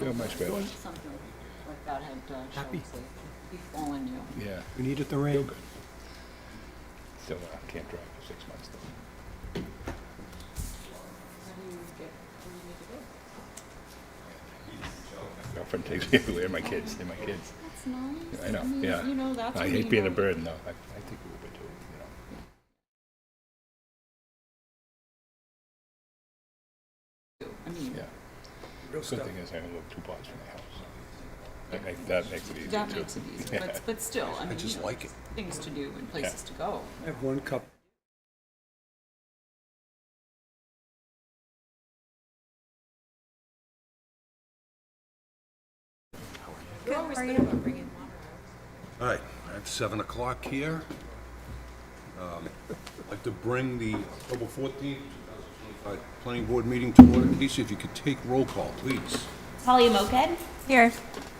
Feel much better. Something like that had Happy. befallen you. Yeah, We needed the feel rain. good. Still can't drive for 6 months though. How do you need to go? My girlfriend takes me everywhere. My kids, they're my kids. That's nice. I know, mean, yeah. You know, that's I when hate you being a know- burden though. I think Uber too, you know. I mean, Yeah. Real Good stuff. thing is I only live 2 blocks from my house. That makes it easier that too. makes it easier, but still, I mean, just you know, like it. things to do and places to go. I have 1 cup. You're always good about bringing water. All right, at 7 o'clock here. I'd like to bring the October 14th, 2025 Planning Board meeting to order. Casey, if you could take roll call, please. Talia Moked. Here.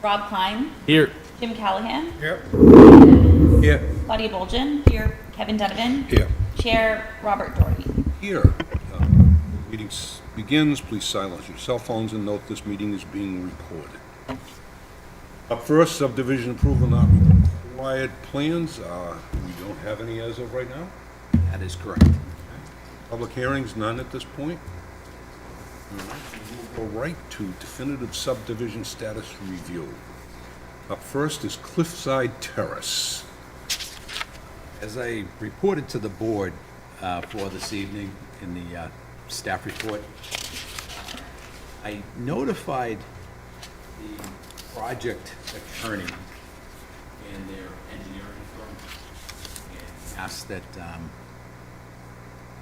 Rob Klein. Here. Jim Callahan. Here. Here. Claudia Bolgen. Here. Kevin Donovan. Here. Chair Robert Doherty. Here. Meeting begins. Please silence your cell phones and note this meeting is being recorded. Up first, subdivision approval not required plans. We don't have any as of right now. That is correct. Public hearings, none at this point. We'll go right to definitive subdivision status review. Up first is Cliffside Terrace. As I reported to the board for this evening in the staff report, I notified the project attorney and their engineering firm and asked that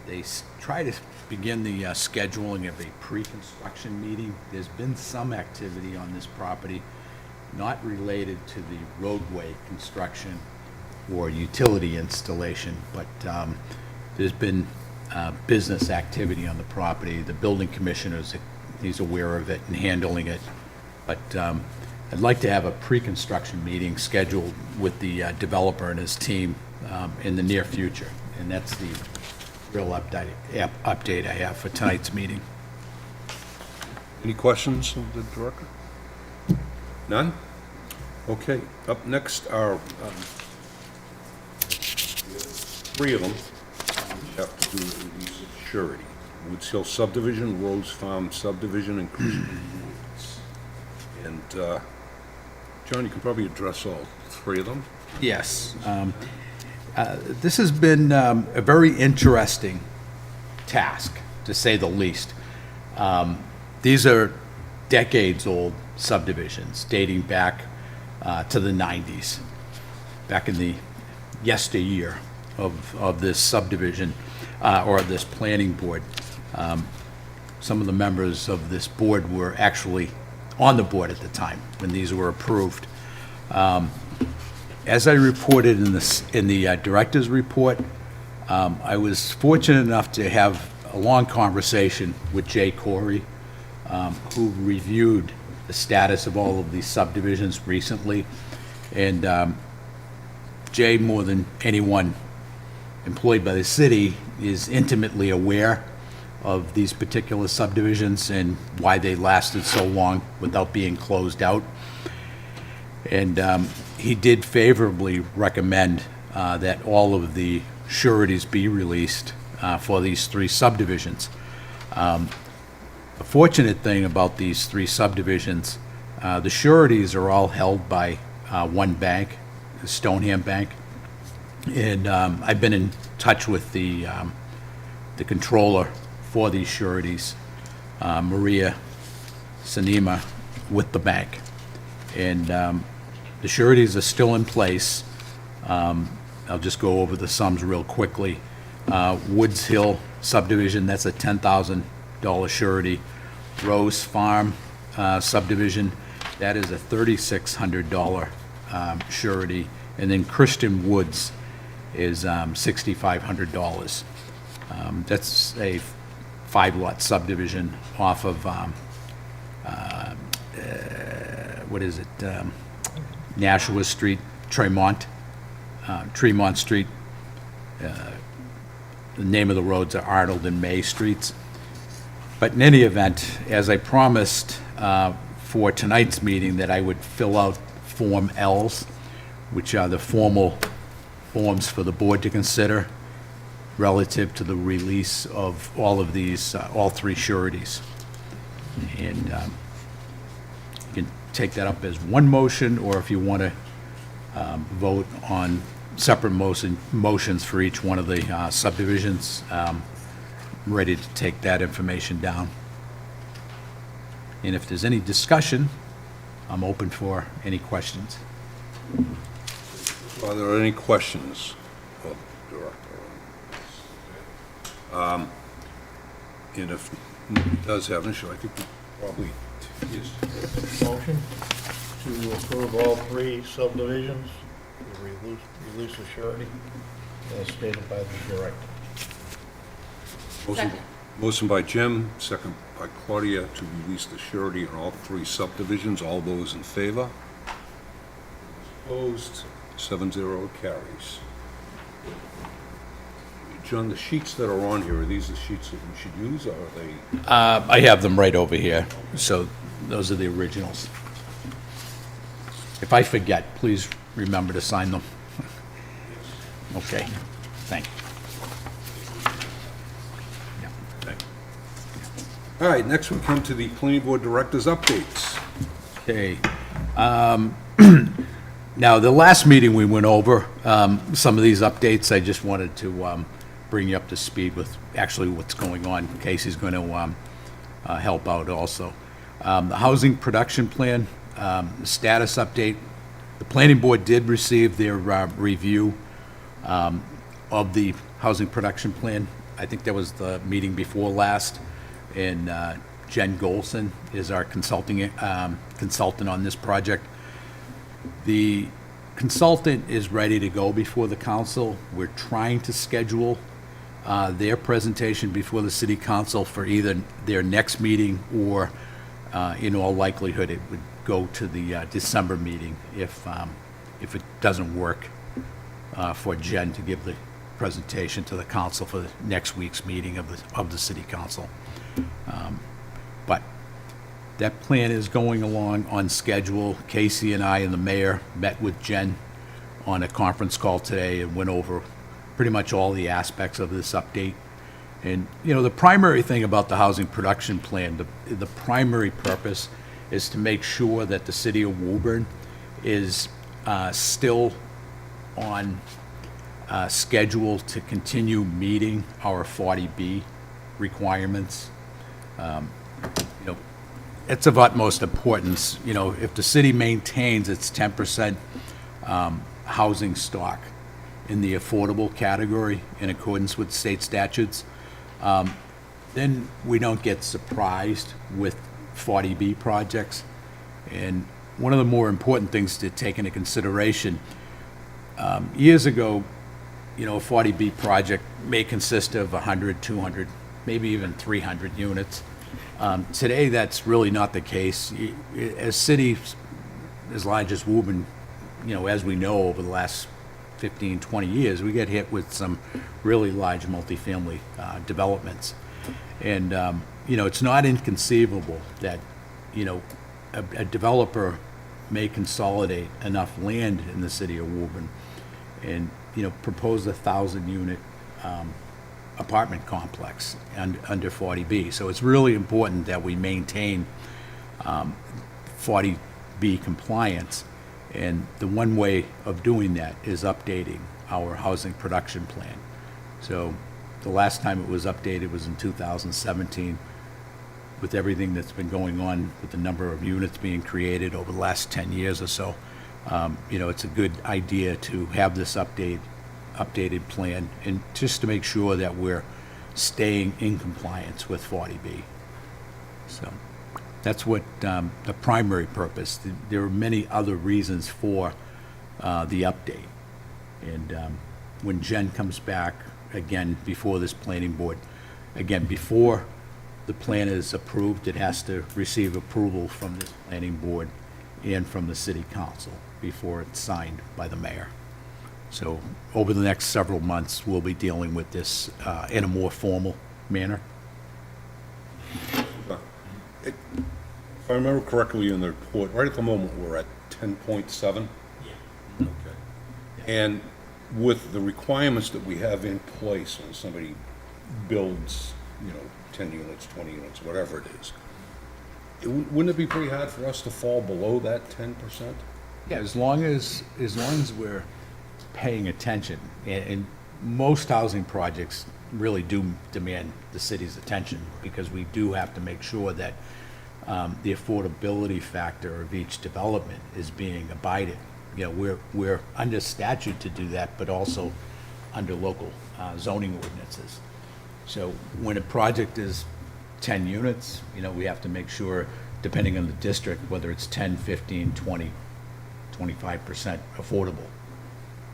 they try to begin the scheduling of a pre-construction meeting. There's been some activity on this property, not related to the roadway construction or utility installation, but there's been business activity on the property. The building commissioner he's aware of it and handling it. But I'd like to have a pre-construction meeting scheduled with the developer and his team in the near future. And that's the real update I have for tonight's meeting. Any questions of the director? None? Okay, up next are 3 of them. We have to do the release of surety. Woods Hill subdivision, Rose Farm subdivision, and Christian Woods. And, John, you can probably address all 3 of them. Yes. This has been a very interesting task, to say the least. These are decades-old subdivisions dating back to the 90s, back in the yesteryear of this subdivision or this planning board. Some of the members of this board were actually on the board at the time when these were approved. As I reported in the director's report, I was fortunate enough to have a long conversation with Jay Corey, who reviewed the status of all of these subdivisions recently. And Jay, more than anyone employed by the city, is intimately aware of these particular subdivisions and why they lasted so long without being closed out. And he did favorably recommend that all of the sureties be released for these 3 subdivisions. The fortunate thing about these 3 subdivisions, the sureties are all held by one bank, the Stoneham Bank. And I've been in touch with the controller for these sureties, Maria Sinema, with the bank. And the sureties are still in place. I'll just go over the sums real quickly. Woods Hill subdivision, that's a $10,000 surety. Rose Farm subdivision, that is a $3,600 surety. And then Christian Woods is $6,500. That's a 5-lot subdivision off of, what is it, Nashua Street, Tremont Street. The name of the roads are Arnold and May Streets. But in any event, as I promised for tonight's meeting that I would fill out Form Ls, which are the formal forms for the board to consider relative to the release of all of these, all three sureties. And you can take that up as one motion, or if you want to vote on separate motions for each one of the subdivisions, I'm ready to take that information down. And if there's any discussion, I'm open for any questions. Are there any questions of the director? And if nobody does have an issue, I think we probably is. Motion to approve all three subdivisions, the release of surety, as stated by the director. Motion- Motion by Jim, second by Claudia, to release the surety on all three subdivisions. All those in favor? Opposed? 7-0 carries. John, the sheets that are on here, are these the sheets that we should use, or are they? I have them right over here, so those are the originals. If I forget, please remember to sign them. Okay, thank you. All right, next we come to the planning board director's updates. Okay. Now, the last meeting we went over, some of these updates, I just wanted to bring you up to speed with actually what's going on. Casey's going to help out also. The housing production plan, the status update, the planning board did receive their review of the housing production plan. I think that was the meeting before last, and Jen Golson is our consultant on this project. The consultant is ready to go before the council. We're trying to schedule their presentation before the city council for either their next meeting or, in all likelihood, it would go to the December meeting if it doesn't work for Jen to give the presentation to the council for the next week's meeting of the city council. But that plan is going along on schedule. Casey and I and the mayor met with Jen on a conference call today and went over pretty much all the aspects of this update. And, you know, the primary thing about the housing production plan, the primary purpose is to make sure that the city of Woburn is still on schedule to continue meeting our 40B requirements. You know, it's of utmost importance. You know, if the city maintains its 10% housing stock in the affordable category in accordance with state statutes, then we don't get surprised with 40B projects. And one of the more important things to take into consideration, years ago, you know, a 40B project may consist of 100, 200, maybe even 300 units. Today, that's really not the case. As cities as large as Woburn, you know, as we know over the last 15, 20 years, we get hit with some really large multifamily developments. And, you know, it's not inconceivable that, you know, a developer may consolidate enough land in the city of Woburn and, you know, propose a 1,000-unit apartment complex under 40B. So it's really important that we maintain 40B compliance. And the one way of doing that is updating our housing production plan. So the last time it was updated was in 2017. With everything that's been going on with the number of units being created over the last 10 years or so, you know, it's a good idea to have this updated plan, and just to make sure that we're staying in compliance with 40B. So that's what the primary purpose. There are many other reasons for the update. And when Jen comes back, again, before this planning board, again, before the plan is approved, it has to receive approval from this planning board and from the city council before it's signed by the mayor. So over the next several months, we'll be dealing with this in a more formal manner. If If I remember correctly in the report, right at the moment, we're at 10.7? Yeah. Okay. And with the requirements that we have in place when somebody builds, 10 units, 20 units, whatever it is, wouldn't it be pretty hard for us to fall below that 10%? Yeah, as long as we're paying attention, and most housing projects really do demand the city's attention, because we do have to make sure that the affordability factor of each development is being abided. We're under statute to do that, but also under local zoning ordinances. So when a project is 10 units, we have to make sure, depending on the district, whether it's 10, 15, 20, 25% affordable.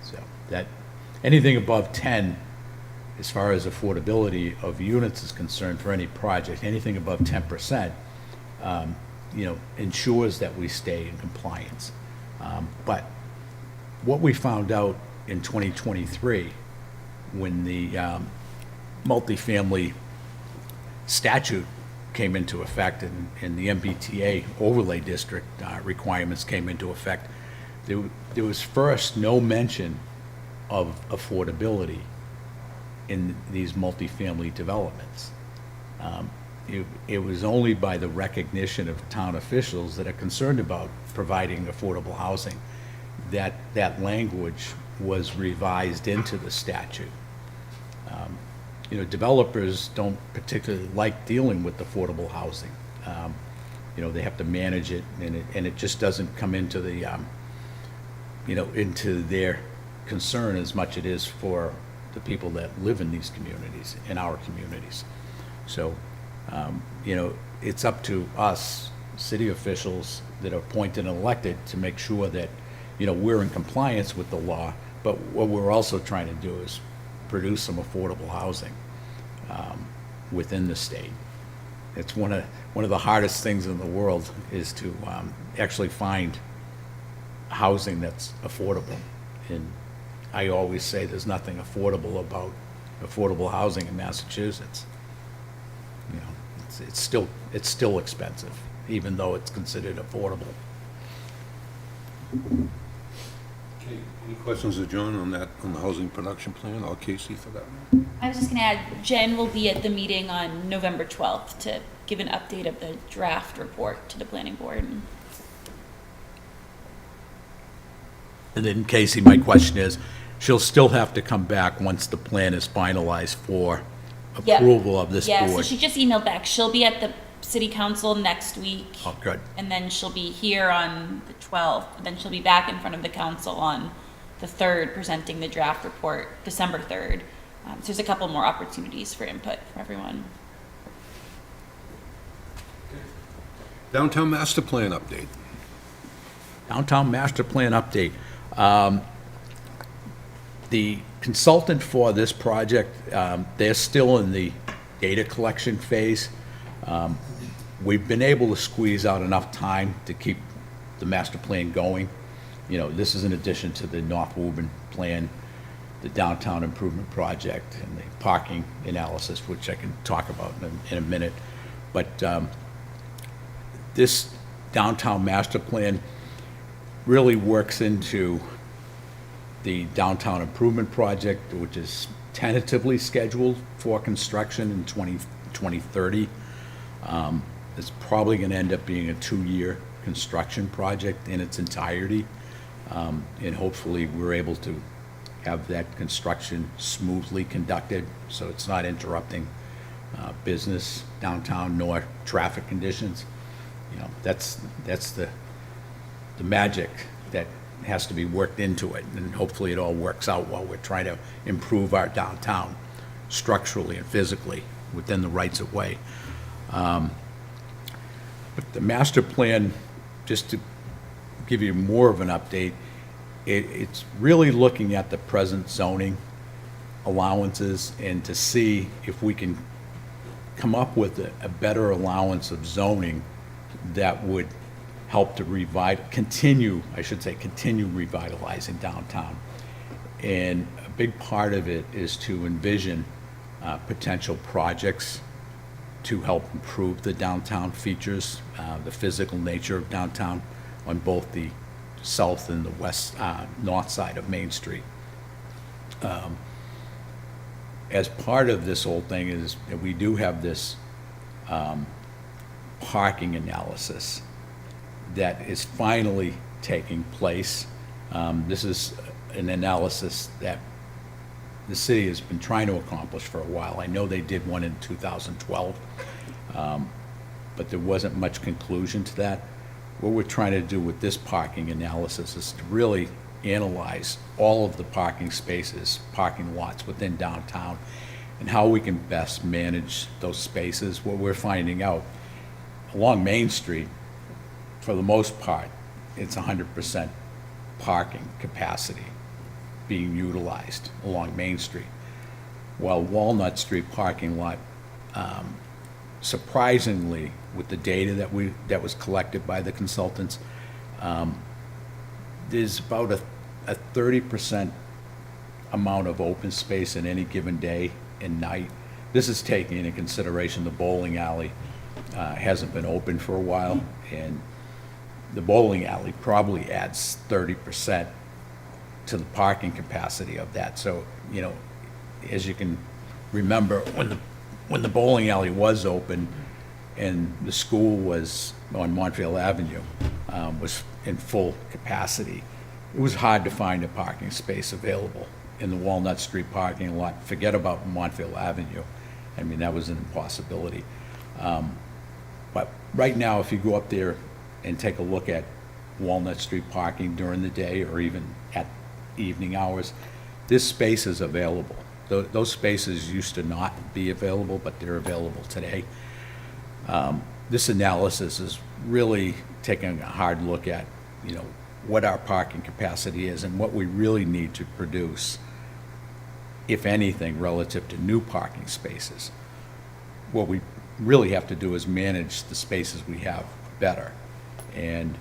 So that, anything above 10, as far as affordability of units is concerned for any project, anything above 10%, ensures that we stay in compliance. But what we found out in 2023, when the multifamily statute came into effect and the MBTA overlay district requirements came into effect, there was first no mention of affordability in these multifamily developments. It was only by the recognition of town officials that are concerned about providing affordable housing that that language was revised into the statute. Developers don't particularly like dealing with affordable housing. They have to manage it, and it just doesn't come into the, into their concern as much it is for the people that live in these communities, in our communities. So, it's up to us, city officials that are appointed and elected, to make sure that, we're in compliance with the law, but what we're also trying to do is produce some affordable housing within the state. It's one of the hardest things in the world is to actually find housing that's affordable. And I always say there's nothing affordable about affordable housing in Massachusetts. It's still expensive, even though it's considered affordable. Okay, any questions of John on the housing production plan, or Casey for that? I was just gonna add, Jen will be at the meeting on November 12th to give an update of the draft report to the planning board. And then Casey, my question is, she'll still have to come back once the plan is finalized for Yep. approval of this Yeah, so board. she just emailed back. She'll be at the city council next week. Oh, good. And then she'll be here on the 12th. Then she'll be back in front of the council on the 3rd, presenting the draft report, December 3rd. So there's a couple more opportunities for input for everyone. Downtown master plan update. Downtown master plan update. The consultant for this project, they're still in the data collection phase. We've been able to squeeze out enough time to keep the master plan going. This is in addition to the North Woburn plan, the downtown improvement project, and the parking analysis, which I can talk about in a minute. But this downtown master plan really works into the downtown improvement project, which is tentatively scheduled for construction in 2030. It's probably going to end up being a 2-year construction project in its entirety. And hopefully we're able to have that construction smoothly conducted, so it's not interrupting business downtown nor traffic conditions. That's the magic that has to be worked into it, and hopefully it all works out while we're trying to improve our downtown structurally and physically within the rights of way. But the master plan, just to give you more of an update, it's really looking at the present zoning allowances and to see if we can come up with a better allowance of zoning that would help to continue revitalizing downtown. And a big part of it is to envision potential projects to help improve the downtown features, the physical nature of downtown on both the south and the west, north side of Main Street. As part of this whole thing is that we do have this parking analysis that is finally taking place. This is an analysis that the city has been trying to accomplish for a while. I know they did one in 2012, but there wasn't much conclusion to that. What we're trying to do with this parking analysis is to really analyze all of the parking spaces, parking lots within downtown, and how we can best manage those spaces. What we're finding out, along Main Street, for the most part, it's 100% parking capacity being utilized along Main Street. While Walnut Street parking lot, surprisingly, with the data that was collected by the consultants, there's about a 30% amount of open space in any given day and night. This is taking into consideration the bowling alley hasn't been open for a while, and the bowling alley probably adds 30% to the parking capacity of that. So, you know, as you can remember, when the bowling alley was open and the school was on Montreal Avenue, was in full capacity, it was hard to find a parking space available in the Walnut Street parking lot. Forget about Montreal Avenue. I mean, that was an impossibility. But right now, if you go up there and take a look at Walnut Street parking during the day or even at evening hours, this space is available. Those spaces used to not be available, but they're available today. This analysis is really taking a hard look at, you know, what our parking capacity is and what we really need to produce, if anything, relative to new parking spaces. What we really have to do is manage the spaces we have better. And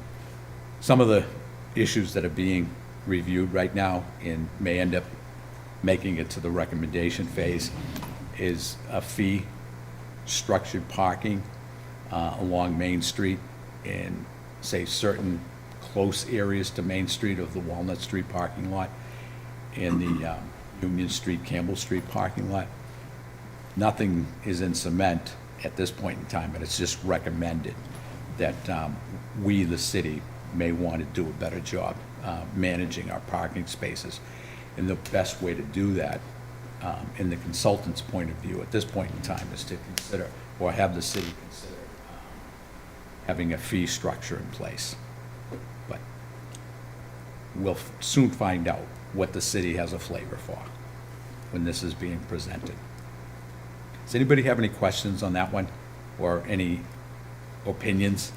some of the issues that are being reviewed right now and may end up making it to the recommendation phase is a fee structured parking along Main Street in, say, certain close areas to Main Street of the Walnut Street parking lot and the Union Street, Campbell Street parking lot. Nothing is in cement at this point in time, but it's just recommended that we, the city, may want to do a better job managing our parking spaces. And the best way to do that, in the consultant's point of view at this point in time, is to consider, or have the city consider, having a fee structure in place. But we'll soon find out what the city has a flavor for when this is being presented. Does anybody have any questions on that one, or any opinions?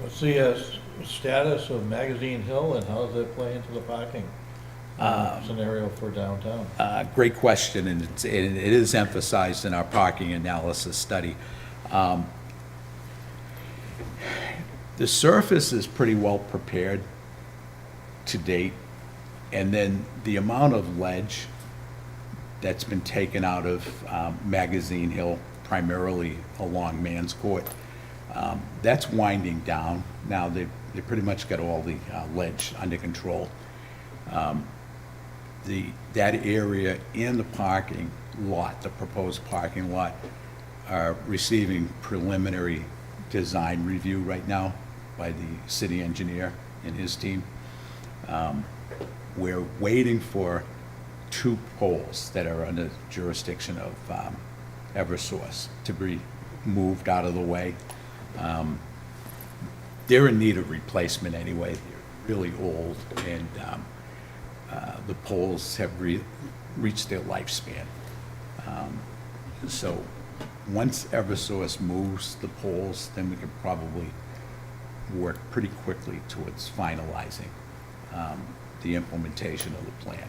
What's the status of Magazine Hill, and how does it play into the parking scenario for downtown? Great question, and it is emphasized in our parking analysis study. The surface is pretty well prepared to date, and then the amount of ledge that's been taken out of Magazine Hill, primarily along Mans Court, that's winding down. Now they pretty much got all the ledge under control. That area in the parking lot, the proposed parking lot, are receiving preliminary design review right now by the city engineer and his team. We're waiting for 2 poles that are under jurisdiction of Eversource to be moved out of the way. They're in need of replacement anyway. They're really old, and the poles have reached their lifespan. So once Eversource moves the poles, then we can probably work pretty quickly towards finalizing the implementation of the plan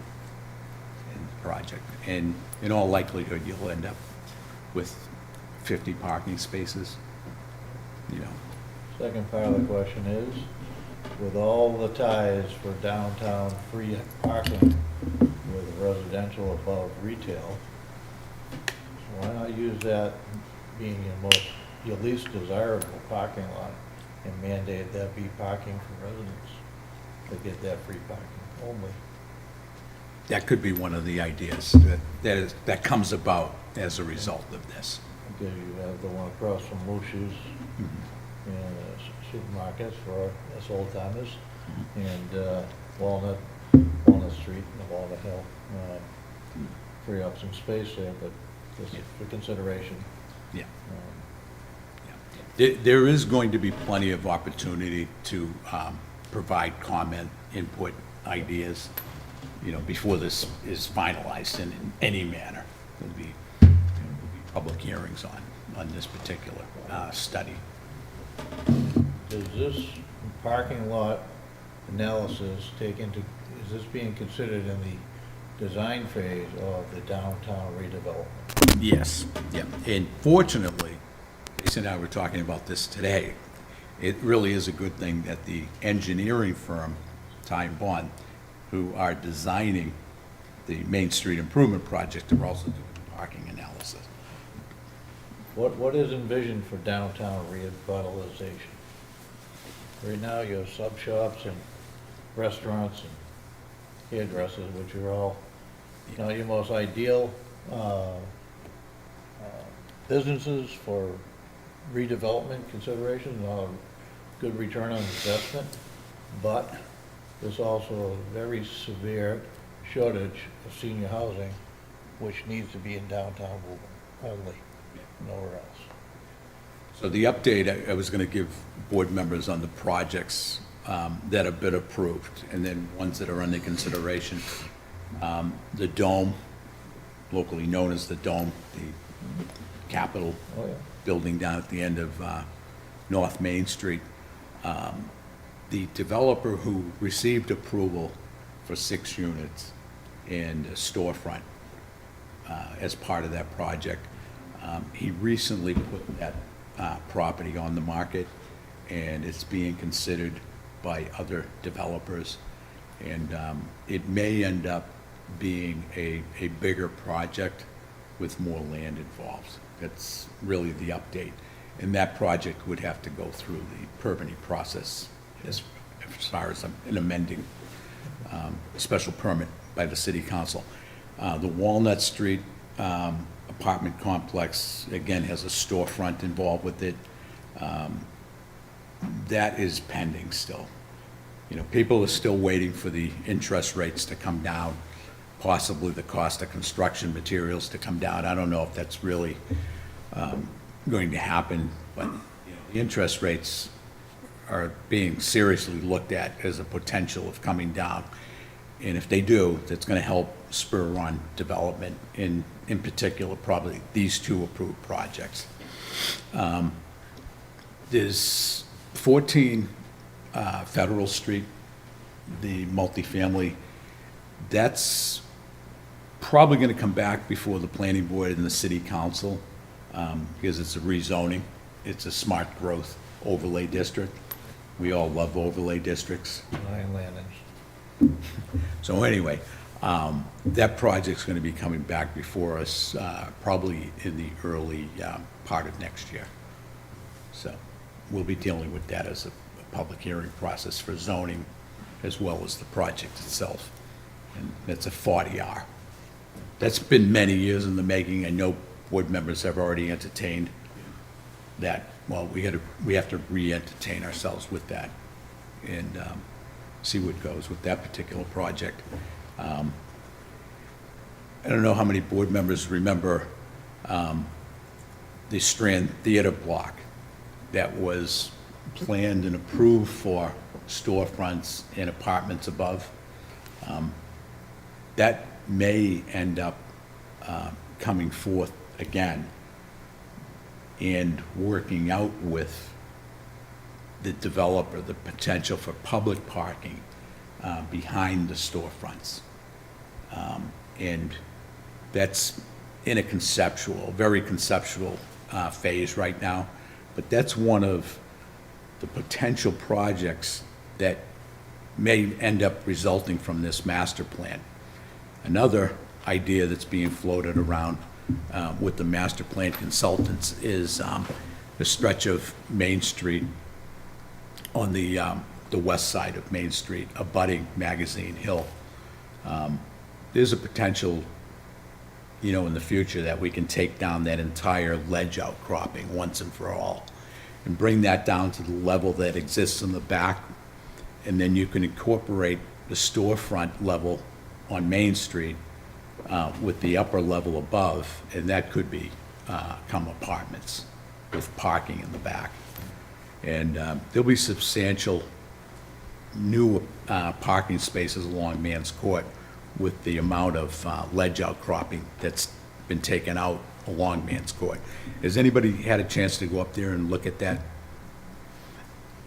and the project. And in all likelihood, you'll end up with 50 parking spaces, you know. Second part of the question is, with all the ties for downtown free parking with residential above retail, why not use that being your least desirable parking lot and mandate that be parking for residents to get that free parking only? That could be one of the ideas that comes about as a result of this. Because you have the one across from Lucius and supermarkets for us old timers, and Walnut Street and Walnut Hill. Free up some space there, but just for consideration. Yeah. There is going to be plenty of opportunity to provide comment, input, ideas, before this is finalized in any manner. There'll be public hearings on this particular study. Does this parking lot analysis is this being considered in the design phase of the downtown redevelopment? Yes, yeah. And fortunately, Jason and I were talking about this today. It really is a good thing that the engineering firm, Ty and Bond, who are designing the Main Street Improvement Project, are also doing parking analysis. What is envisioned for downtown revitalization? Right now, you have sub shops and restaurants and hairdressers, which are all not your most ideal businesses for redevelopment considerations, not a good return on investment, but there's also a very severe shortage of senior housing, which needs to be in downtown Woburn only, nowhere else. So the update I was going to give board members on the projects that have been approved, and then ones that are under consideration. The Dome, locally known as the Dome, the Capitol Oh, yeah. building down at the end of North Main Street. The developer who received approval for 6 units and a storefront as part of that project, he recently put that property on the market, and it's being considered by other developers. And it may end up being a bigger project with more land involved. That's really the update. And that project would have to go through the permitting process as far as an amending special permit by the city council. The Walnut Street apartment complex, again, has a storefront involved with it. That is pending still. People are still waiting for the interest rates to come down, possibly the cost of construction materials to come down. I don't know if that's really going to happen, but the interest rates are being seriously looked at as a potential of coming down. And if they do, that's going to help spur on development, in particular, probably these 2 approved projects. There's 14 Federal Street, the multifamily. That's probably going to come back before the planning board and the city council because it's a rezoning. It's a smart growth overlay district. We all love overlay districts. 9 landings. So anyway, that project's going to be coming back before us probably in the early part of next year. So we'll be dealing with that as a public hearing process for zoning as well as the project itself. And it's a 40R. That's been many years in the making. I know board members have already entertained that. Well, we have to re-entertain ourselves with that and see what goes with that particular project. I don't know how many board members remember the Strand Theater block that was planned and approved for storefronts and apartments above. That may end up coming forth again and working out with the developer the potential for public parking behind the storefronts. And that's in a very conceptual phase right now, but that's one of the potential projects that may end up resulting from this master plan. Another idea that's being floated around with the master plan consultants is the stretch of Main Street on the west side of Main Street, abutting Magazine Hill. There's a potential, in the future that we can take down that entire ledge outcropping once and for all and bring that down to the level that exists in the back. And then you can incorporate the storefront level on Main Street with the upper level above, and that could become apartments with parking in the back. And there'll be substantial new parking spaces along Man's Court with the amount of ledge outcropping that's been taken out along Man's Court. Has anybody had a chance to go up there and look at that?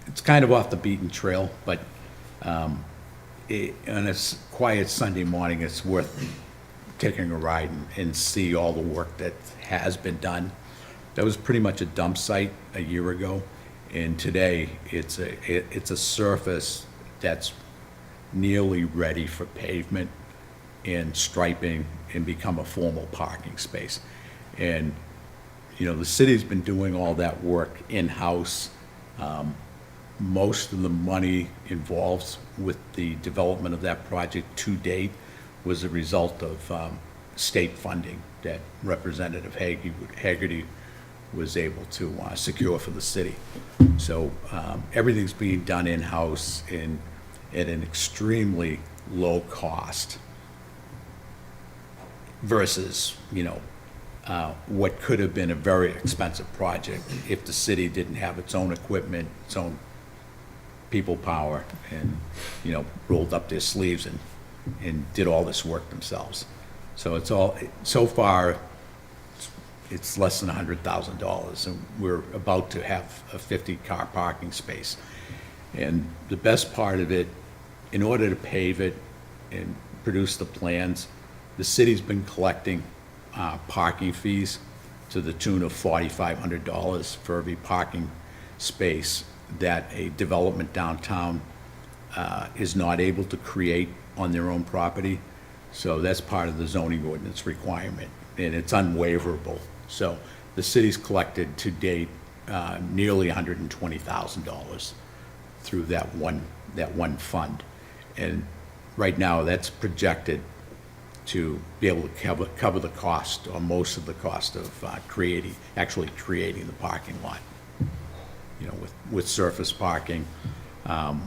It's kind of off the beaten trail, but on a quiet Sunday morning, it's worth taking a ride and see all the work that has been done. That was pretty much a dump site a year ago, and today it's a surface that's nearly ready for pavement and striping and become a formal parking space. And, the city's been doing all that work in-house. Most of the money involved with the development of that project to date was a result of state funding that Representative Hagerty was able to secure for the city. So everything's being done in-house and at an extremely low cost versus, what could have been a very expensive project if the city didn't have its own equipment, its own people power, and, rolled up their sleeves and did all this work themselves. So so far, it's less than $100,000, and we're about to have a 50-car parking space. And the best part of it, in order to pave it and produce the plans, the city's been collecting parking fees to the tune of $4,500 for every parking space that a development downtown is not able to create on their own property. So that's part of the zoning ordinance requirement, and it's unwaverable. So the city's collected to date nearly $120,000 through that one fund. And right now, that's projected to be able to cover the cost, or most of the cost of actually creating the parking lot. With surface parking,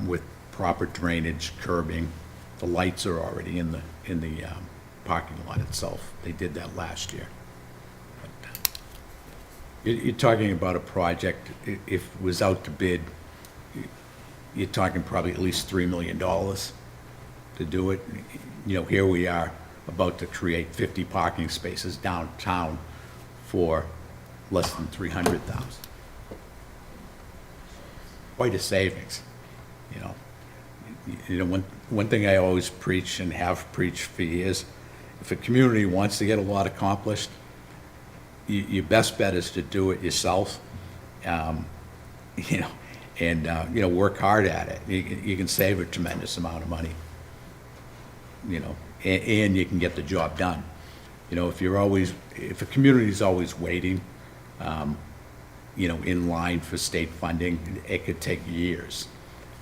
with proper drainage, curbing. The lights are already in the parking lot itself. They did that last year. You're talking about a project, if it was out to bid, you're talking probably at least $3 million to do it. Here we are about to create 50 parking spaces downtown for less than $300,000. Quite a savings, One thing I always preach and have preached for years, if a community wants to get a lot accomplished, your best bet is to do it yourself, and work hard at it. You can save a tremendous amount of money, and you can get the job done. If a community is always waiting, in line for state funding, it could take years.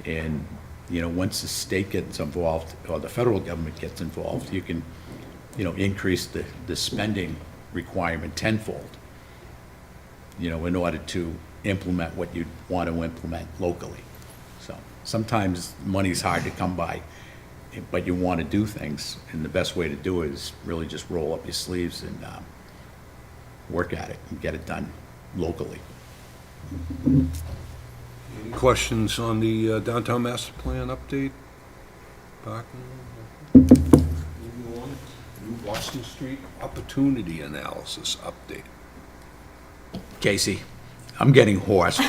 And, once the state gets involved, or the federal government gets involved, you can, increase the spending requirement tenfold, in order to implement what you want to implement locally. So sometimes money's hard to come by, but you want to do things, and the best way to do it is really just roll up your sleeves and work at it and get it done locally. Any questions on the downtown master plan update? Parking? Moving on. New Boston Street opportunity analysis update. Casey, I'm getting hoarse.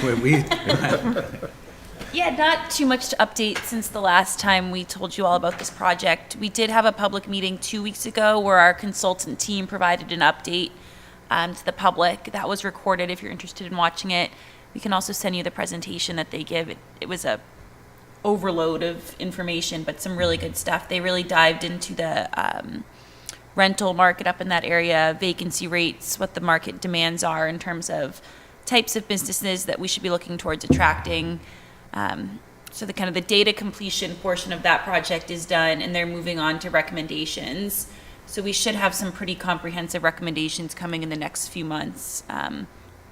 Yeah, not too much to update since the last time we told you all about this project. We did have a public meeting 2 weeks ago where our consultant team provided an update to the public. That was recorded if you're interested in watching it. We can also send you the presentation that they give. It was a overload of information, but some really good stuff. They really dived into the rental market up in that area, vacancy rates, what the market demands are in terms of types of businesses that we should be looking towards attracting. So the kind of the data completion portion of that project is done, and they're moving on to recommendations. So we should have some pretty comprehensive recommendations coming in the next few months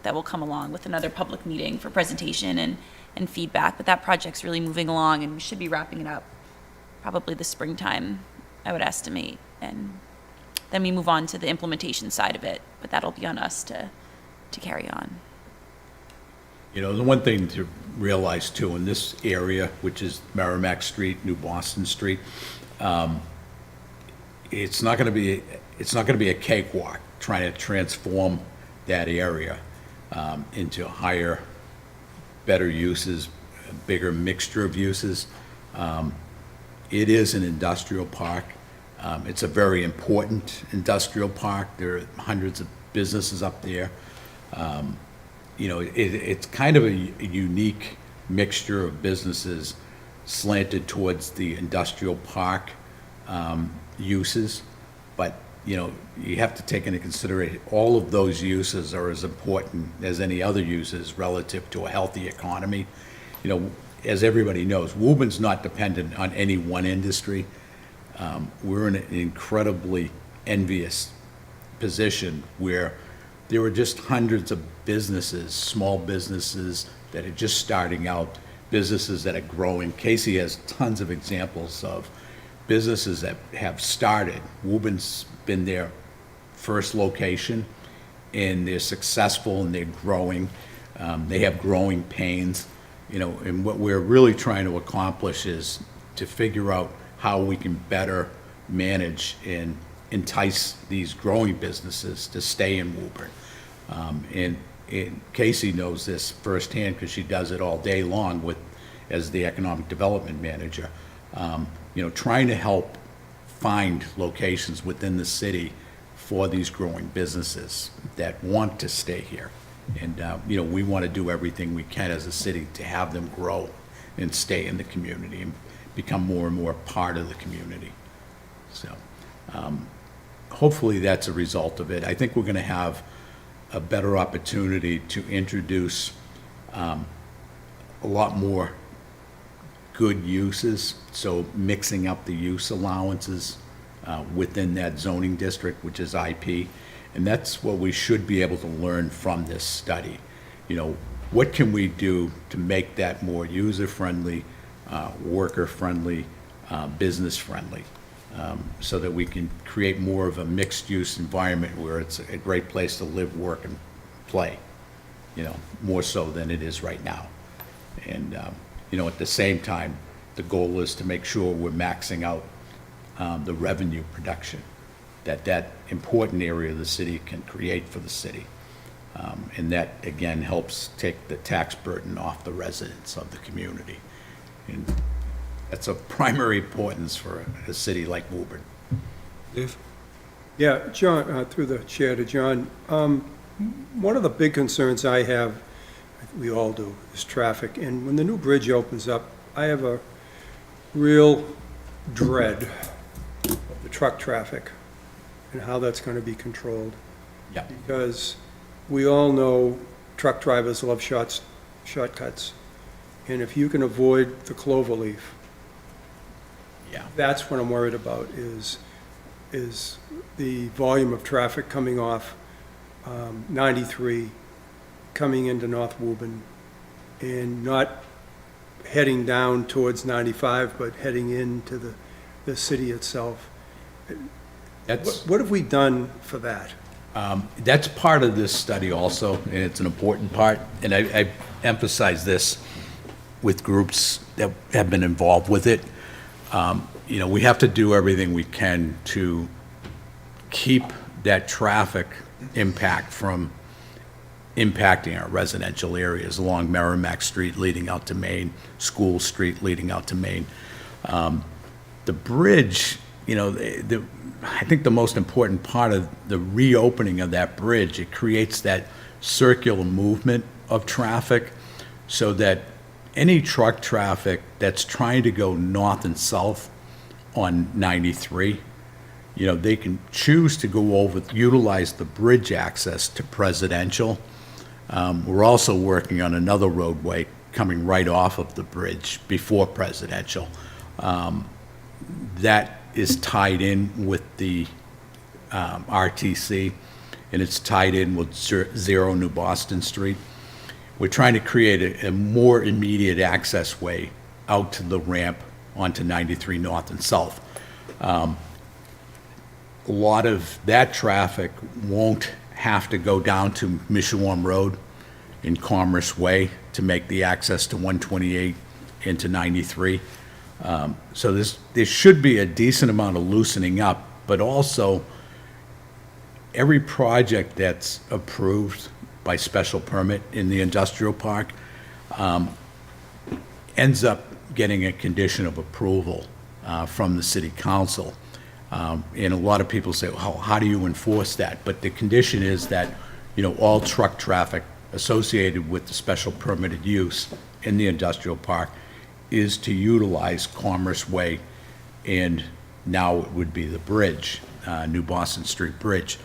that will come along with another public meeting for presentation and feedback. But that project's really moving along, and we should be wrapping it up probably the springtime, I would estimate. And then we move on to the implementation side of it, but that'll be on us to carry on. You know, the one thing to realize too, in this area, which is Merrimack Street, New Boston Street, it's not gonna be a cakewalk trying to transform that area into higher, better uses, a bigger mixture of uses. It is an industrial park. It's a very important industrial park. There are hundreds of businesses up there. You know, it's kind of a unique mixture of businesses slanted towards the industrial park uses. But, you know, you have to take into consideration all of those uses are as important as any other uses relative to a healthy economy. You know, as everybody knows, Woburn's not dependent on any one industry. We're in an incredibly envious position where there were just hundreds of businesses, small businesses that are just starting out, businesses that are growing. Casey has tons of examples of businesses that have started. Woburn's been their first location, and they're successful and they're growing. They have growing pains, you know, and what we're really trying to accomplish is to figure out how we can better manage and entice these growing businesses to stay in Woburn. And Casey knows this firsthand because she does it all day long as the economic development manager. You know, trying to help find locations within the city for these growing businesses that want to stay here. And, you know, we want to do everything we can as a city to have them grow and stay in the community and become more and more part of the community. So, hopefully that's a result of it. I think we're going to have a better opportunity to introduce a lot more good uses, so mixing up the use allowances within that zoning district, which is IP, and that's what we should be able to learn from this study. You know, what can we do to make that more user-friendly, worker-friendly, business-friendly, so that we can create more of a mixed-use environment where it's a great place to live, work, and play, you know, more so than it is right now. And, you know, at the same time, the goal is to make sure we're maxing out the revenue production that important area of the city can create for the city. And that, again, helps take the tax burden off the residents of the community. And that's of primary importance for a city like Woburn. Dave? Yeah, John, through the chair to John, one of the big concerns I have, we all do, is traffic. And when the new bridge opens up, I have a real dread of the truck traffic and how that's going to be controlled. Yeah. Because we all know truck drivers love shortcuts. And if you can avoid the cloverleaf, Yeah. that's what I'm worried about, is the volume of traffic coming off 93, coming into North Woburn, and not heading down towards 95, but heading into the city itself. What have we done for that? That's part of this study also, and it's an important part. And I emphasize this with groups that have been involved with it. You know, we have to do everything we can to keep that traffic impact from impacting our residential areas along Merrimack Street leading out to Main, School Street leading out to Main. The bridge, you know, I think the most important part of the reopening of that bridge, it creates that circular movement of traffic so that any truck traffic that's trying to go north and south on 93 you know, they can choose to go over, utilize the bridge access to Presidential. We're also working on another roadway coming right off of the bridge before Presidential. That is tied in with the RTC, and it's tied in with Zero New Boston Street. We're trying to create a more immediate access way out to the ramp onto 93 North and South. A lot of that traffic won't have to go down to Mishawam Road in Commerce Way to make the access to 128 into 93. So there should be a decent amount of loosening up, but also every project that's approved by special permit in the industrial park ends up getting a condition of approval from the city council. And a lot of people say, well, how do you enforce that? But the condition is that, you know, all truck traffic associated with the special permitted use in the industrial park is to utilize Commerce Way, and now it would be the bridge, New Boston Street Bridge,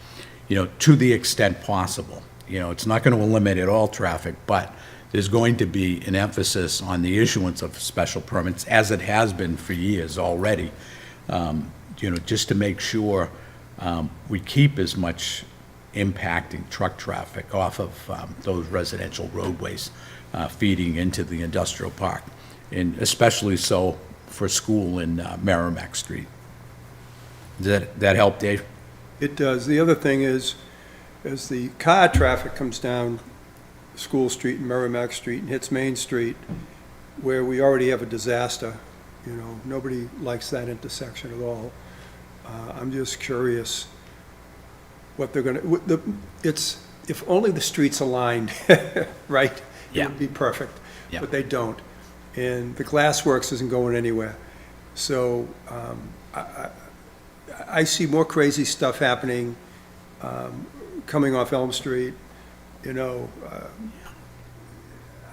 you know, to the extent possible. You know, it's not going to eliminate all traffic, but there's going to be an emphasis on the issuance of special permits, as it has been for years already, you know, just to make sure we keep as much impacting truck traffic off of those residential roadways feeding into the industrial park, and especially so for school in Merrimack Street. Does that help, Dave? It does. The other thing is, as the car traffic comes down School Street and Merrimack Street and hits Main Street, where we already have a disaster, you know, nobody likes that intersection at all. I'm just curious what they're gonna, it's, if only the streets aligned, right? It Yeah. would be perfect, Yeah. but they don't. And the glassworks isn't going anywhere. So, I see more crazy stuff happening, coming off Elm Street, you know.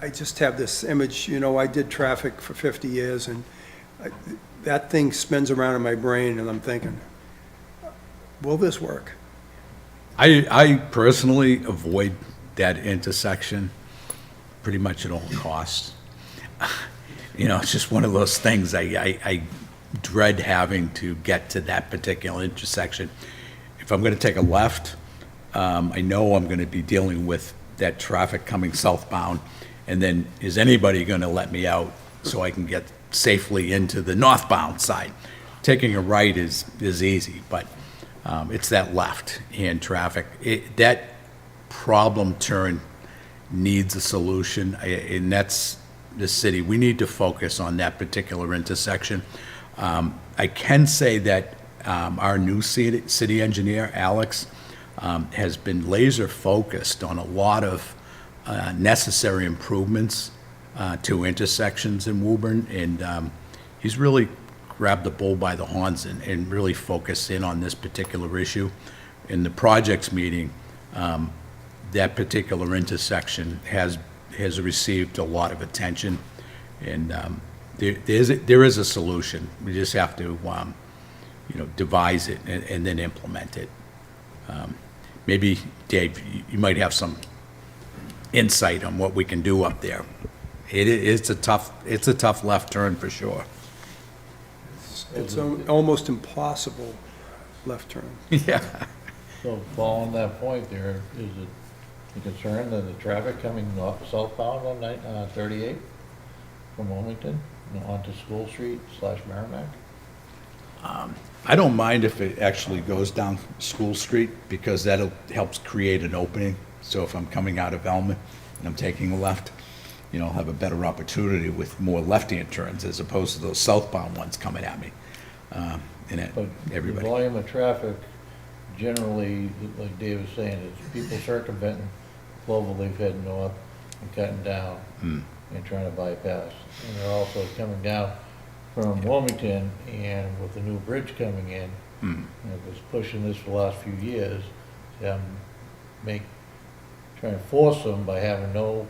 I just have this image, you know, I did traffic for 50 years, and that thing spins around in my brain, and I'm thinking, will this work? I personally avoid that intersection pretty much at all costs. You know, it's just one of those things, I dread having to get to that particular intersection. If I'm going to take a left, I know I'm going to be dealing with that traffic coming southbound, and then is anybody going to let me out so I can get safely into the northbound side? Taking a right is easy, but it's that left-hand traffic. That problem turn needs a solution, and that's the city. We need to focus on that particular intersection. I can say that our new city engineer, Alex, has been laser focused on a lot of necessary improvements to intersections in Woburn, and he's really grabbed the bull by the horns and really focused in on this particular issue. In the projects meeting, that particular intersection has received a lot of attention, and there is a solution. We just have to, you know, devise it and then implement it. Maybe, Dave, you might have some insight on what we can do up there. It's a tough left turn for sure. It's almost impossible left turn. Yeah. So following that point there, is it a concern that the traffic coming southbound on 38 from Wilmington onto School Street / Merrimack? I don't mind if it actually goes down School Street, because that'll helps create an opening. So if I'm coming out of Elm and I'm taking a left, you know, I'll have a better opportunity with more left-hand turns as opposed to those southbound ones coming at me. But Everybody. the volume of traffic generally, like Dave was saying, is people circumventing Cloverleaf heading north and cutting down and trying to bypass. And they're also coming down from Wilmington, and with the new bridge coming in, you know, it was pushing this for the last few years, trying to force them by having no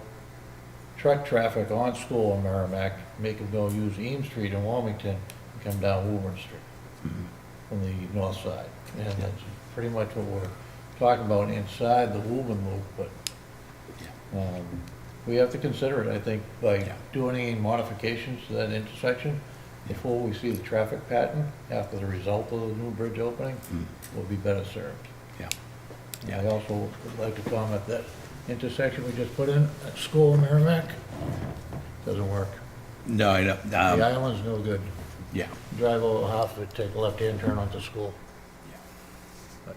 truck traffic on School in Merrimack, make them go use Eames Street in Wilmington and come down Woburn Street. from the north side. And that's pretty much what we're talking about inside the Woburn Loop, but we have to consider it, I think, by Yeah. doing any modifications to that intersection before we see the traffic pattern after the result of the new bridge opening, we'll be better served. Yeah. And I also would like to comment that intersection we just put in at school in Merrimack, doesn't work. No, I don't, The island's no good. yeah. Drive over half of it, take a left-hand turn onto school. But,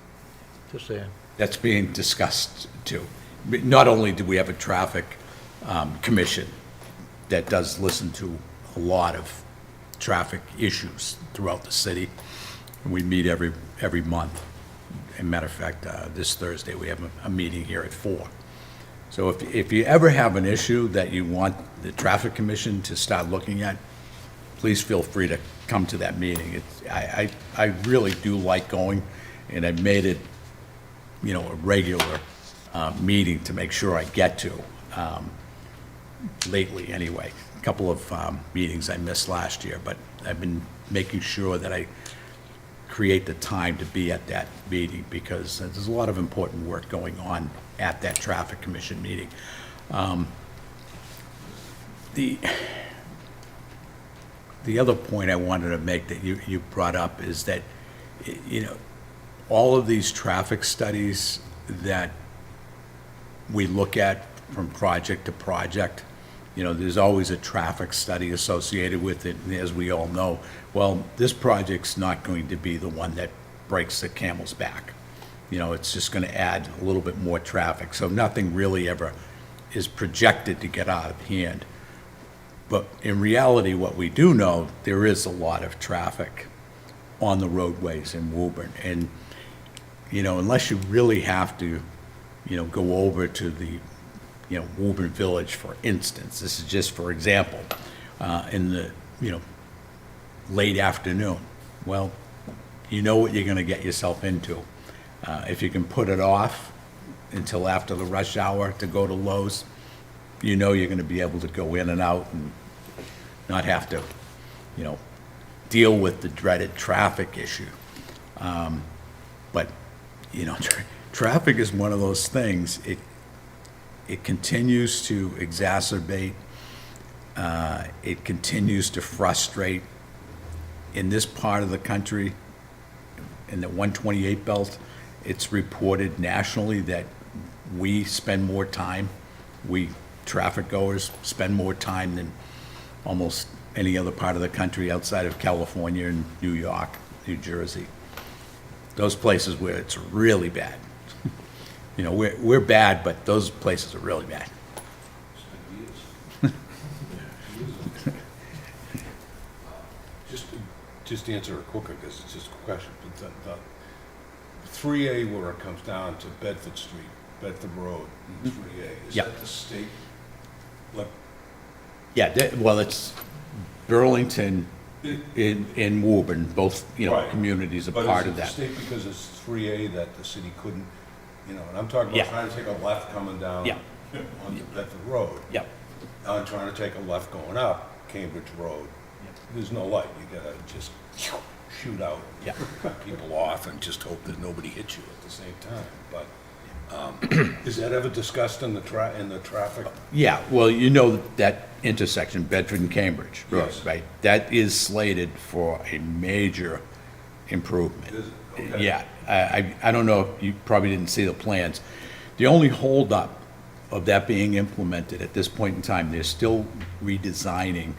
just saying. That's being discussed too. Not only do we have a traffic commission that does listen to a lot of traffic issues throughout the city, and we meet every month. As a matter of fact, this Thursday, we have a meeting here at 4. So if you ever have an issue that you want the traffic commission to start looking at, please feel free to come to that meeting. I really do like going, and I've made it, a regular meeting to make sure I get to, lately anyway. A couple of meetings I missed last year, but I've been making sure that I create the time to be at that meeting, because there's a lot of important work going on at that traffic commission meeting. The other point I wanted to make that you brought up is that, all of these traffic studies that we look at from project to project, there's always a traffic study associated with it, and as we all know, well, this project's not going to be the one that breaks the camel's back. It's just gonna add a little bit more traffic, so nothing really ever is projected to get out of hand. But in reality, what we do know, there is a lot of traffic on the roadways in Woburn, and, unless you really have to, go over to the, Woburn Village, for instance. This is just for example, in the, late afternoon. Well, you know what you're gonna get yourself into. If you can put it off until after the rush hour to go to Lowe's, you're gonna be able to go in and out and not have to, deal with the dreaded traffic issue. But, traffic is one of those things. It continues to exacerbate, it continues to frustrate. In this part of the country, in the 128 belt, it's reported nationally that we spend more time, we traffic goers spend more time than almost any other part of the country outside of California and New York, New Jersey. Those places where it's really bad. We're bad, but those places are really bad. Just to answer it quicker, because it's just a question, but the 3A where it comes down to Bedford Street, Bedford Road, and 3A, is Yeah. that the state? Like, Yeah, well, it's Burlington in Woburn, both, Right. communities are but part is of it the that. state because it's 3A that the city couldn't, and I'm talking Yeah. about trying to take a left coming down Yeah. onto Bedford Road. Yep. I'm trying to take a left going up Cambridge Road. There's no light, you gotta just shoot out, Yeah. cut people off, and just hope that nobody hits you at the same time, but, is that ever discussed in the traffic? Yeah, well, that intersection, Bedford and Cambridge Road, Yes. right? That is slated for a major improvement. Is it? Okay. Yeah, I don't know, you probably didn't see the plans. The only holdup of that being implemented at this point in time, they're still redesigning.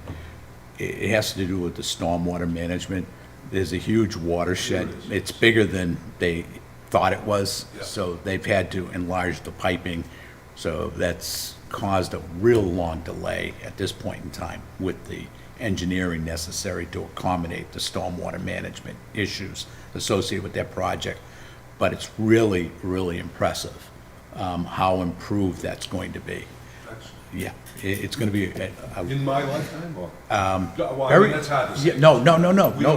It has to do with the stormwater management. There's a huge watershed. There is. It's bigger than they thought it was, Yeah. so they've had to enlarge the piping. So that's caused a real long delay at this point in time with the engineering necessary to accommodate the stormwater management issues associated with that project. But it's really, really impressive how improved that's going to be. Yeah, it's going to be In my lifetime, or? Well, I very. mean, that's hard to say. Yeah, no. We don't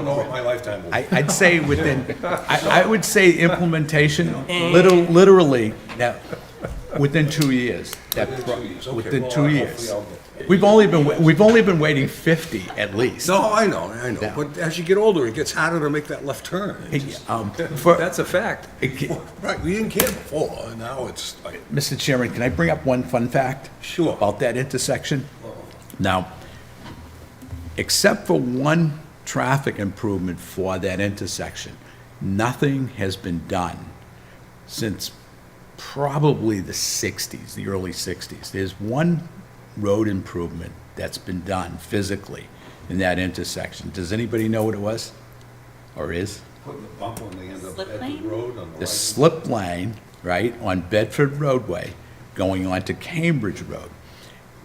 know what my lifetime will be. I'd say I would say implementation, literally, now, within 2 years. Within 2 years, okay. Within Well, 2 years. hopefully I'll get there. We've only been waiting 50 at least. No, I know, Yeah. but as you get older, it gets harder to make that left turn. That's a fact. Right, we didn't care before, and now it's like, Mr. Chairman, can I bring up one fun fact? Sure. About that intersection? Now, except for one traffic improvement for that intersection, nothing has been done since probably the 60s, the early 60s. There's one road improvement that's been done physically in that intersection. Does anybody know what it was? Or is? putting the bump on the end of Slip Bedford lane? Road on the The right. slip lane, right, on Bedford roadway going on to Cambridge Road.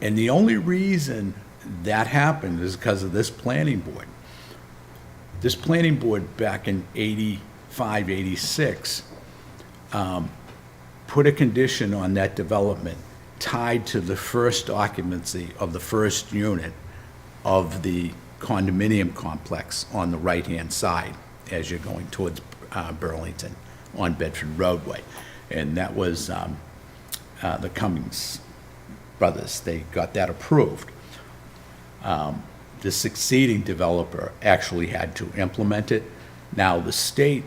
And the only reason that happened is because of this planning board. This planning board back in 85, 86, put a condition on that development tied to the first occupancy of the first unit of the condominium complex on the right-hand side as you're going towards Burlington on Bedford roadway. And that was the Cummings brothers. They got that approved. The succeeding developer actually had to implement it. Now, the state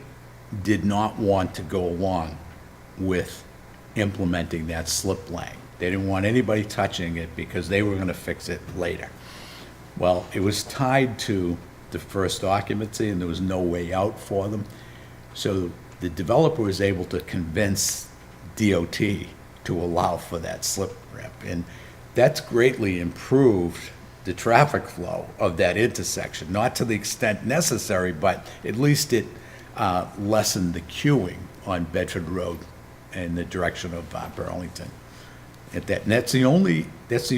did not want to go along with implementing that slip lane. They didn't want anybody touching it because they were going to fix it later. Well, it was tied to the first occupancy, and there was no way out for them. So the developer was able to convince DOT to allow for that slip ramp. And that's greatly improved the traffic flow of that intersection, not to the extent necessary, but at least it lessened the queuing on Bedford Road in the direction of Burlington. And that's the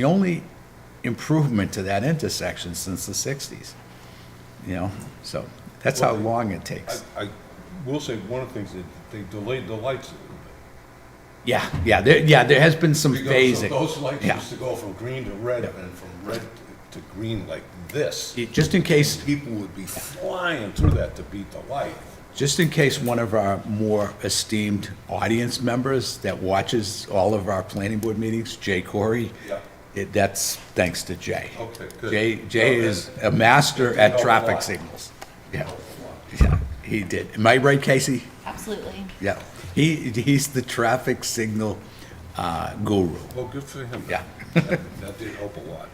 only improvement to that intersection since the 60s. You know, so that's how long it takes. I will say, one of the things, that they delayed the lights a little bit. Yeah, there has been some Because phasing. those lights Yeah. used to go from green to red, and from red to green like this. Just in case, People would be flying through that to beat the light. just in case one of our more esteemed audience members that watches all of our planning board meetings, Jay Corey, Yeah. that's thanks to Jay. Okay, good. Jay Well, is a master helped at a traffic lot. signals. Yeah, yeah, he did. Am I right, Casey? Absolutely. Yeah, he's the traffic signal guru. Well, good for him. Yeah. That did help a lot.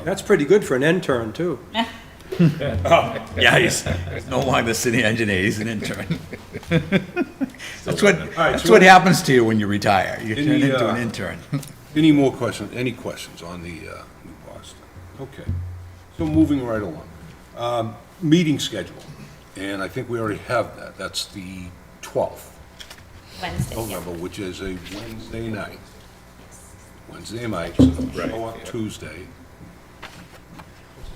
That's pretty good for an intern, too. Yeah, he's no longer the city engineer, he's an intern. That's so what happens to you when you retire. You turn Any, into an intern. Any more questions, any questions on the New Boston? Okay, so moving right along. Meeting schedule, and I think we already have that. That's the 12th Wednesday, of yeah. November, which is a Wednesday night. Wednesday night, so Right, show up yeah. Tuesday,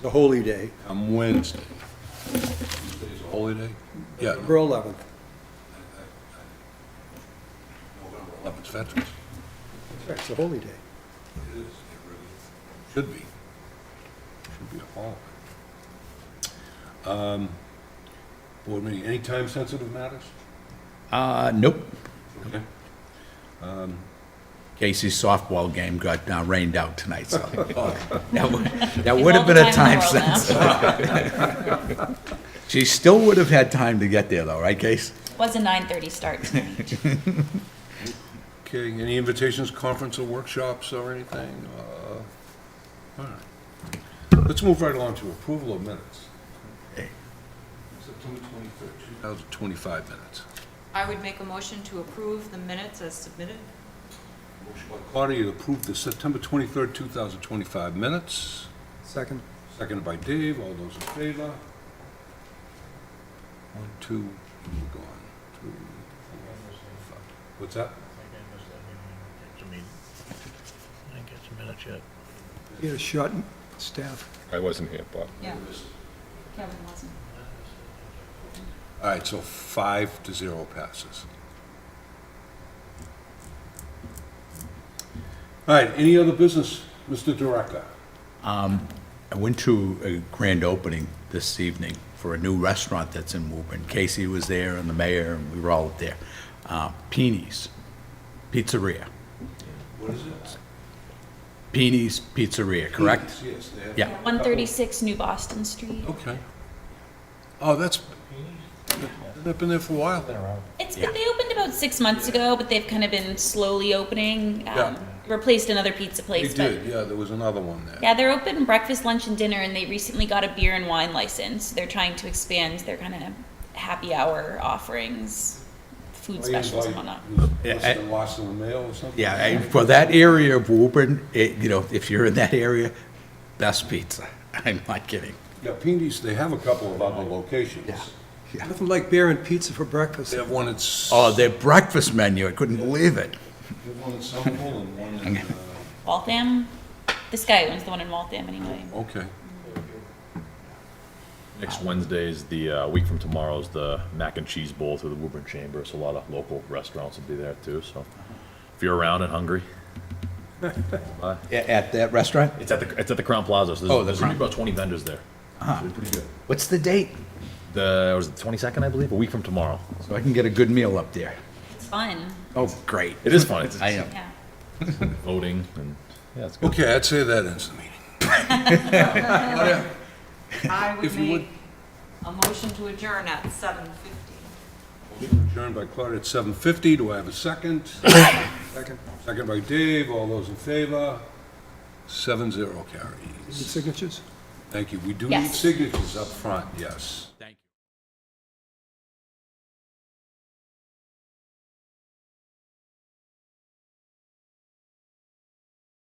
The holy day, come Wednesday. Tuesday's a holiday? Yeah, November 11th. November 11th, Veterans. Right, it's a holy day. It is, it really should be. Should be a holiday. Board meeting, any time-sensitive matters? Nope. Okay. Casey's softball game got rained out tonight, so that would have have all been the a time time in the sensitive. She still would have had time to get there though, right, Case? Was a 9:30 start tonight. Okay, any invitations, conference or workshops or anything? All right. Let's move right along to approval of minutes. Okay. September 23rd, 2025 minutes. I would make a motion to approve the minutes as submitted. Motion by Claudia to approve the September 23rd, 2025 minutes. Second. Seconded by Dave. All those in favor? 1, 2, we're gone. 3, 4, 5. What's that? I didn't get some minutes yet. You had a short staff. I wasn't here, Bob. Yeah. Kevin wasn't. All right, so 5-0 passes. All right, any other business, Mr. Director? I went to a grand opening this evening for a new restaurant that's in Woburn. Casey was there and the mayor, and we were all there. Peeny's Pizzeria. What is it? Peeny's Pizzeria, correct? Yes, they have. Yeah. 136 New Boston Street. Okay. Oh, that's, they've been there for a while. Been around. They opened about 6 months ago, but they've kind of been slowly opening. Yeah. Replaced another pizza They place, but did, yeah, there was another one there. yeah, they're open breakfast, lunch, and dinner, and they recently got a beer and wine license. They're trying to expand their kind of happy hour offerings, food specials and whatnot. Must have been lost in the mail or something? Yeah, for that area of Woburn, if you're in that area, best pizza. I'm not kidding. Yeah, Peeny's, they have a couple of other locations. Yeah. Nothing like beer and pizza for breakfast. They have one at, they Oh, their breakfast menu, I couldn't believe it. have one at Somerville and one in, Waltham? This guy owns the one in Waltham anyway. okay. Next Wednesday is the, week from tomorrow is the mac and cheese bowl through the Woburn Chamber, so a lot of local restaurants will be there too, so if you're around and hungry. At that restaurant? It's at the Crown Plaza, so Oh, the there's gonna be Crown. about 20 vendors there. Should be pretty good. What's the date? Was it the 22nd, I believe, a week from tomorrow. So I can get a good meal up there. It's fun. Oh, great. It is fun, it's I am. Yeah. voting, and, yeah, it's good. Okay, I'd say that ends the meeting. I would If you would. make a motion to adjourn at 7:50. Adjourned by Claudia at 7:50. Do I have a second? Second. Second by Dave. All those in favor? 7-0 carries. Need signatures? Thank you. We do need Yes. signatures up front, yes. Thank you.